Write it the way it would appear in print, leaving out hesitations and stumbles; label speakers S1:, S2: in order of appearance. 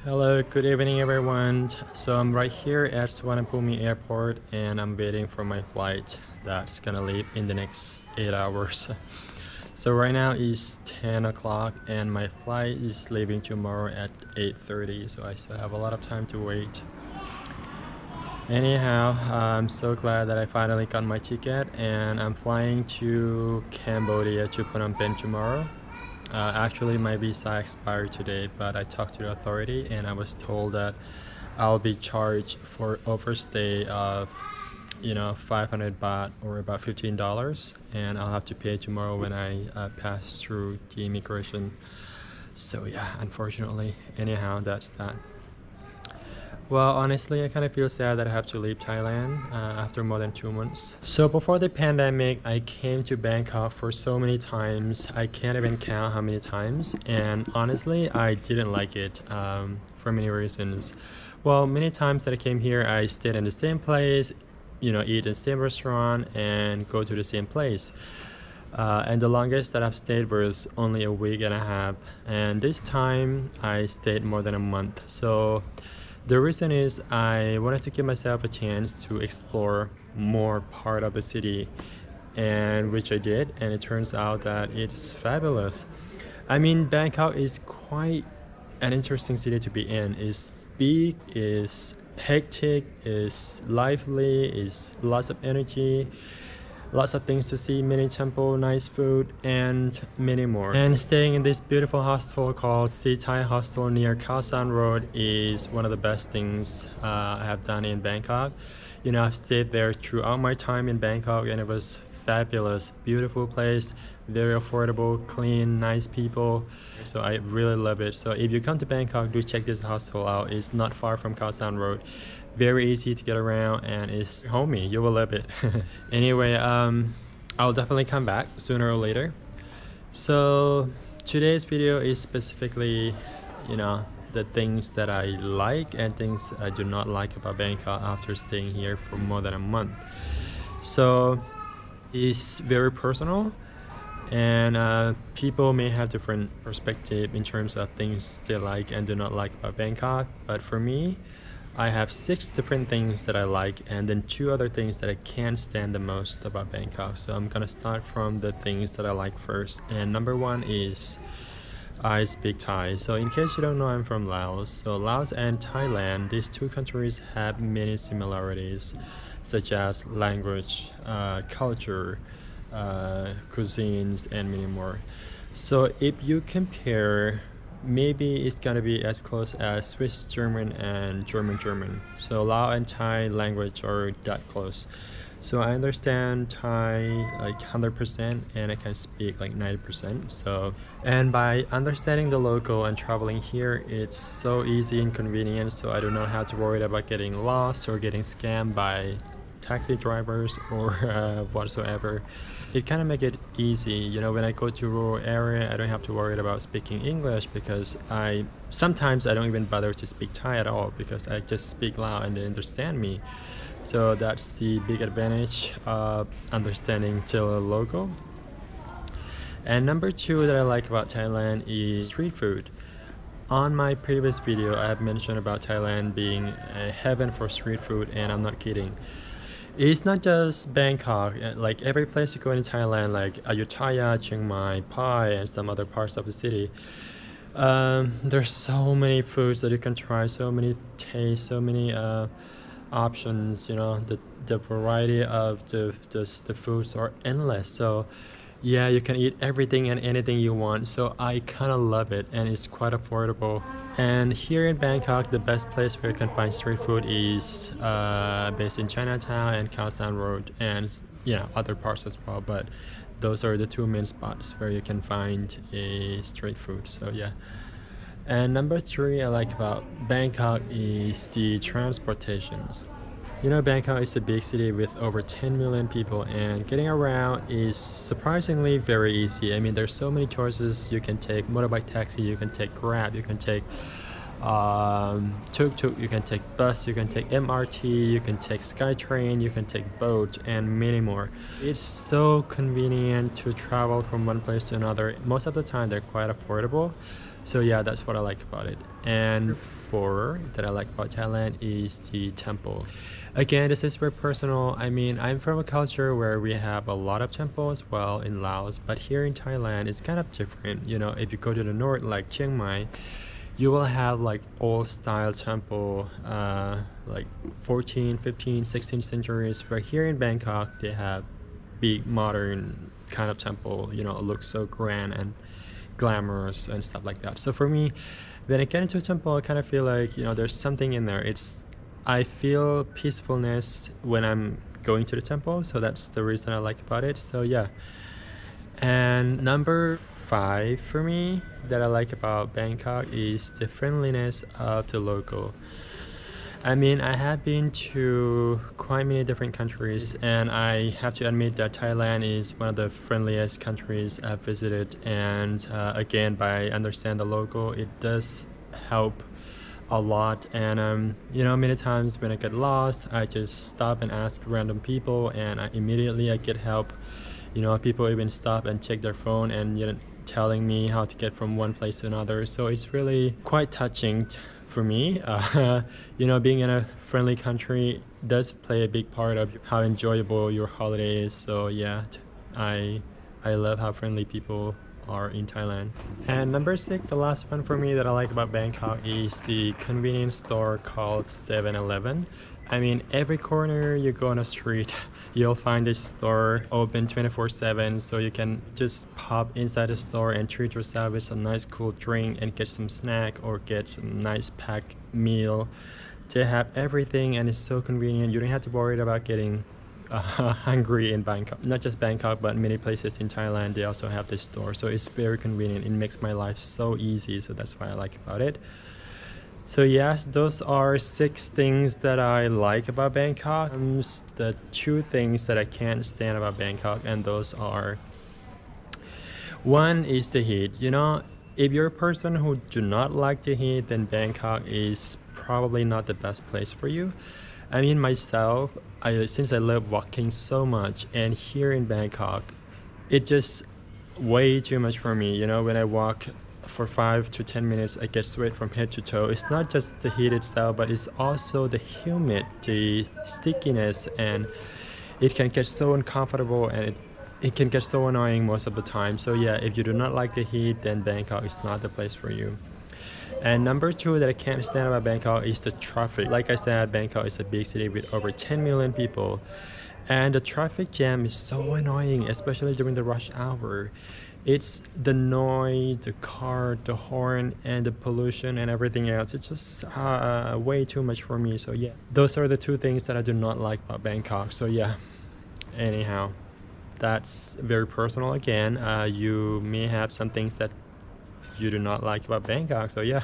S1: Hello, good evening everyone. So I'm right here at Suvarnabhumi Airport and I'm waiting for my flight that's gonna leave in the next 8 hours. So right now is 10 o'clock and my flight is leaving tomorrow at 8:30, so I still have a lot of time to wait. Anyhow, I'm so glad that I finally got my ticket and I'm flying to Cambodia to Phnom Penh tomorrow. Actually, my visa expired today, but I talked to the authority and I was told that I'll be charged for overstay of 500 baht or about $15, and I'll have to pay tomorrow when I pass through the immigration. So yeah, unfortunately. Anyhow, that's that. Well, honestly, I kind of feel sad that I have to leave Thailand after more than 2 months. So before the pandemic, I came to Bangkok for so many times. I can't even count how many times. And honestly, I didn't like it for many reasons. Well, many times that I came here, I stayed in the same place, eat in the same restaurant and go to the same place. And the longest that I've stayed was only a week and a half. And this time I stayed more than a month. So the reason is I wanted to give myself a chance to explore more part of the city, and which I did, and it turns out that it's fabulous. I mean, Bangkok is quite an interesting city to be in. It's big, it's hectic, it's lively, it's lots of energy, lots of things to see, mini temple, nice food, and many more. And staying in this beautiful hostel called Sea Thai Hostel near Khao San Road is one of the best things I have done in Bangkok. I've stayed there throughout my time in Bangkok and it was fabulous, beautiful place, very affordable, clean, nice people. So I really love it. So if you come to Bangkok, do check this hostel out. It's not far from Khao San Road. Very easy to get around and it's homey. You will love it. Anyway, I'll definitely come back sooner or later. So today's video is specifically, the things that I like and things I do not like about Bangkok after staying here for more than a month. So it's very personal, and people may have different perspective in terms of things they like and do not like about Bangkok, but for me, I have 6 different things that I like and then 2 other things that I can't stand the most about Bangkok. So I'm gonna start from the things that I like first. And number 1 is I speak Thai. So in case you don't know, I'm from Laos. So Laos and Thailand, these 2 countries have many similarities, such as language, culture, cuisines, and many more. So if you compare, maybe it's gonna be as close as Swiss German and German. So Lao and Thai language are that close. So I understand Thai like 100% and I can speak like 90%. So, and by understanding the local and traveling here, it's so easy and convenient. So I do not have to worry about getting lost or getting scammed by taxi drivers or whatsoever. It kind of make it easy, when I go to rural area, I don't have to worry about speaking English because sometimes I don't even bother to speak Thai at all because I just speak Lao and they understand me. So that's the big advantage of understanding the local. And number 2 that I like about Thailand is street food. On my previous video, I have mentioned about Thailand being a heaven for street food, and I'm not kidding. It's not just Bangkok, like every place you go in Thailand, like Ayutthaya, Chiang Mai, Pai, and some other parts of the city. There's so many foods that you can try, so many tastes, so many options, the variety of the foods are endless. So yeah, you can eat everything and anything you want. So I kind of love it and it's quite affordable. And here in Bangkok, the best place where you can find street food is based in Chinatown and Khao San Road, and other parts as well, but those are the 2 main spots where you can find a street food. So yeah. And number 3 I like about Bangkok is the transportations. Bangkok is a big city with over 10 million people, and getting around is surprisingly very easy. I mean, there's so many choices. You can take motorbike taxi, you can take Grab, you can take tuk-tuk, you can take bus, you can take MRT, you can take SkyTrain, you can take boat, and many more. It's so convenient to travel from one place to another. Most of the time, they're quite affordable. So yeah, that's what I like about it. And 4 that I like about Thailand is the temple. Again, this is very personal. I mean, I'm from a culture where we have a lot of temples, well, in Laos, but here in Thailand, it's kind of different. You know, if you go to the north, like Chiang Mai, you will have like old style temple, like 14, 15, 16th centuries. But here in Bangkok, they have big modern kind of temple. You know, it looks so grand and glamorous and stuff like that. So for me, when I get into a temple, I kind of feel like, you know, there's something in there. I feel peacefulness when I'm going to the temple, so that's the reason I like about it. So yeah. And number 5 for me that I like about Bangkok is the friendliness of the local. I mean, I have been to quite many different countries, and I have to admit that Thailand is one of the friendliest countries I've visited. And again, by understand the local, it does help a lot. And you know, many times when I get lost, I just stop and ask random people, and immediately I get help. You know, people even stop and check their phone and, you know, telling me how to get from one place to another. So it's really quite touching for me. You know, being in a friendly country does play a big part of how enjoyable your holiday is. So yeah, I love how friendly people are in Thailand. And number 6, the last one for me that I like about Bangkok is the convenience store called 7-Eleven. I mean, every corner you go on a street, you'll find this store open 24/7, so you can just pop inside the store and treat yourself with a nice cool drink and get some snack or get some nice packed meal. They have everything and it's so convenient. You don't have to worry about getting hungry in Bangkok. Not just Bangkok, but many places in Thailand, they also have this store. So it's very convenient. It makes my life so easy. So that's what I like about it. So yes, those are 6 things that I like about Bangkok. The 2 things that I can't stand about Bangkok, and those are, one is the heat. You know, if you're a person who do not like the heat, then Bangkok is probably not the best place for you. I mean, myself, since I love walking so much, and here in Bangkok, it just way too much for me. You know, when I walk for 5 to 10 minutes, I get sweat from head to toe. It's not just the heat itself, but it's also the humidity, stickiness, and it can get so uncomfortable, and it can get so annoying most of the time. So yeah, if you do not like the heat, then Bangkok is not the place for you. And number 2 that I can't stand about Bangkok is the traffic. Like I said, Bangkok is a big city with over 10 million people, and the traffic jam is so annoying, especially during the rush hour. It's the noise, the car, the horn, and the pollution and everything else. It's just way too much for me. So yeah, those are the 2 things that I do not like about Bangkok. So yeah, anyhow, that's very personal again. You may have some things that you do not like about Bangkok. So yeah,